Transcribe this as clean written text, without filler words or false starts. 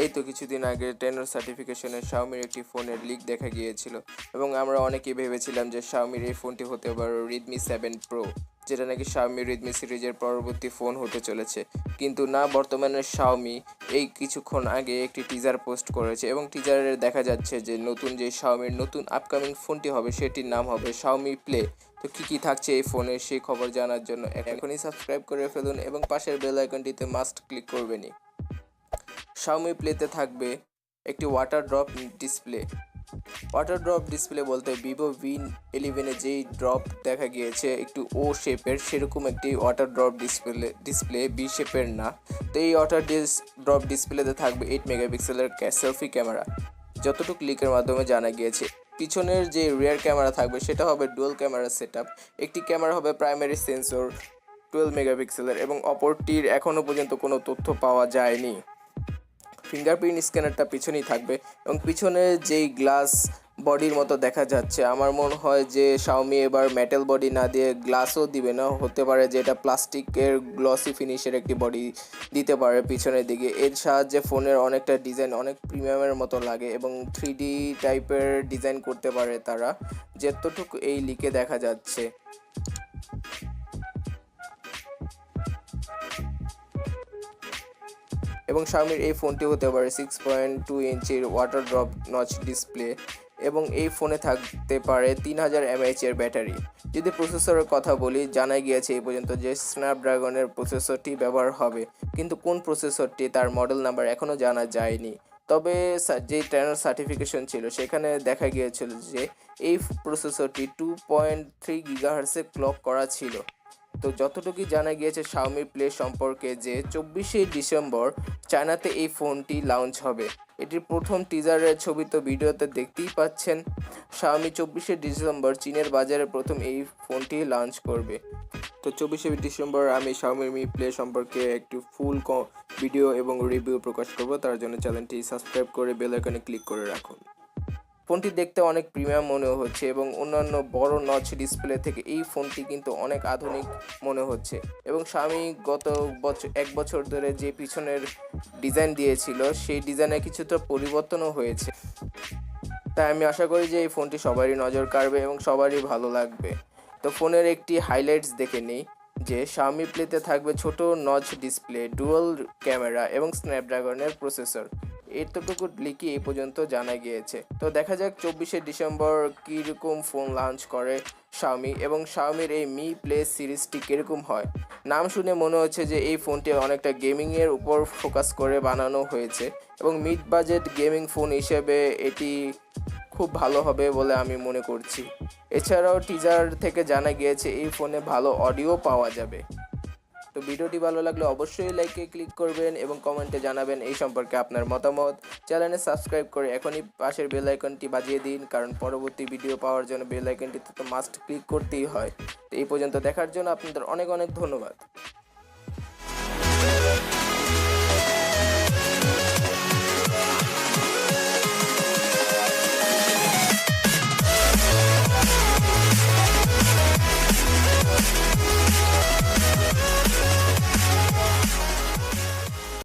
এই তো কিছুদিন আগে টেনার সার্টিফিকেশনের Xiaomiর একটি ফোনের লিক দেখা গিয়েছিল এবং আমরা অনেকেই ভেবেছিলাম যে Xiaomiর এই ফোনটি হতে পারে Redmi 7 Pro, যেটা নাকি Xiaomi Redmi সিরিজের পরবর্তী ফোন হতে চলেছে। কিন্তু না, বর্তমানে Xiaomi এই কিছুক্ষণ আগে একটি টিজার পোস্ট করেছে এবং টিজারে দেখা যাচ্ছে যে নতুন যে Xiaomiর নতুন আপকামিং ফোনটি হবে সেটির নাম হবে Xiaomi Play। তো কী থাকছে এই ফোনে সেই খবর জানার জন্য এখনই সাবস্ক্রাইব করে ফেলুন এবং পাশের বেল আইকনটিতে মাস্ট ক্লিক করবেনই। Xiaomi প্লেতে থাকবে একটি water drop display. Water drop display বলতে ভিভো V11-এ যেই ড্রপ দেখা গিয়েছে একটু ও শেপের, সেরকম একটি ওয়াটার ড্রপ ডিসপ্লে বি শেপের না। তো এই ওয়াটার ড্রপ ডিসপ্লেতে থাকবে 8 মেগাপিক্সেলের সেলফি ক্যামেরা, যতটুকু লিকের মাধ্যমে জানা গিয়েছে। পিছনের যে রিয়ার ক্যামেরা থাকবে সেটা হবে ডুয়াল ক্যামেরা সেটআপ। একটি ক্যামেরা হবে প্রাইমারি সেন্সর 12 মেগাপিক্সেলের এবং অপরটির এখনও পর্যন্ত কোনো তথ্য পাওয়া যায়নি। ফিঙ্গারপ্রিন্ট স্ক্যানারটা পিছনেই থাকবে এবং পিছনে যেই গ্লাস বডির মতো দেখা যাচ্ছে, আমার মনে হয় যে Xiaomi এবার মেটাল বডি না দিয়ে গ্লাসও দিবে না, হতে পারে যে এটা প্লাস্টিকের গ্লসি ফিনিশের একটি বডি দিতে পারে পিছনের দিকে। এর সাহায্যে ফোনের অনেকটা ডিজাইন অনেক প্রিমিয়ামের মতো লাগে এবং 3D টাইপের ডিজাইন করতে পারে তারা, যতটুকু এই লিকে দেখা যাচ্ছে। এবং Xiaomiর এই ফোনটি হতে পারে 6.2 ইঞ্চির ওয়াটার ড্রপ নচ ডিসপ্লে এবং এই ফোনে থাকতে পারে 3000 mAh এর ব্যাটারি। যদি প্রসেসরের কথা বলি, জানা গিয়েছে এই পর্যন্ত যে স্ন্যাপড্রাগনের প্রসেসরটি ব্যবহার হবে, কিন্তু কোন প্রসেসরটি তার মডেল নাম্বার এখনও জানা যায়নি। তবে যে টেনার সার্টিফিকেশন ছিল সেখানে দেখা গিয়েছিল যে এই প্রসেসরটি 2.3 গিগাহার্টসে ক্লক করা ছিল। তো যতটুকু জানা গিয়েছে Xiaomi প্লে সম্পর্কে যে 24শে ডিসেম্বর চায়নাতে এই ফোনটি লঞ্চ হবে। এটির প্রথম টিজারের ছবি তো ভিডিওতে দেখতেই পাচ্ছেন। Xiaomi 24শে ডিসেম্বর চীনের বাজারে প্রথম এই ফোনটি লঞ্চ করবে। তো 24শে ডিসেম্বর আমি Xiaomi Mi Play সম্পর্কে একটি ফুল ভিডিও এবং রিভিউ প্রকাশ করব। তার জন্য চ্যানেলটি সাবস্ক্রাইব করে বেল আইকনে ক্লিক করে রাখুন। ফোনটি দেখতে অনেক প্রিমিয়াম মনে হচ্ছে এবং অন্যান্য বড় নচ ডিসপ্লে থেকে এই ফোনটি কিন্তু অনেক আধুনিক মনে হচ্ছে এবং Xiaomi গত এক বছর ধরে যে পিছনের ডিজাইন দিয়েছিল সেই ডিজাইনে কিছুটা পরিবর্তনও হয়েছে। তাই আমি আশা করি যে এই ফোনটি সবারই নজর কাড়বে এবং সবারই ভালো লাগবে। তো ফোনের একটি হাইলাইটস দেখে নিই যে Xiaomi প্লেতে থাকবে ছোট নচ ডিসপ্লে, ডুয়াল ক্যামেরা এবং স্ন্যাপড্রাগনের প্রসেসর। এতটুকু লিখি এই পর্যন্ত জানা গিয়েছে। তো দেখা যাক 24শে ডিসেম্বর কীরকম ফোন লঞ্চ করে Xiaomi এবং Xiaomiর এই Mi Play সিরিজটি কীরকম হয়। নাম শুনে মনে হচ্ছে যে এই ফোনটি অনেকটা গেমিংয়ের উপর ফোকাস করে বানানো হয়েছে এবং মিড বাজেট গেমিং ফোন হিসেবে এটি খুব ভালো হবে বলে আমি মনে করছি। এছাড়াও টিজার থেকে জানা গিয়েছে এই ফোনে ভালো অডিও পাওয়া যাবে। তো ভিডিওটি ভালো লাগলে অবশ্যই লাইকে ক্লিক করবেন এবং কমেন্টে জানাবেন এই সম্পর্কে আপনার মতামত। চ্যানেলে সাবস্ক্রাইব করে এখনই পাশের বেল আইকনটি বাজিয়ে দিন, কারণ পরবর্তী ভিডিও পাওয়ার জন্য বেল আইকনটিতে তো মাস্ট ক্লিক করতেই হয়। তো এই পর্যন্ত দেখার জন্য আপনাদের অনেক অনেক ধন্যবাদ।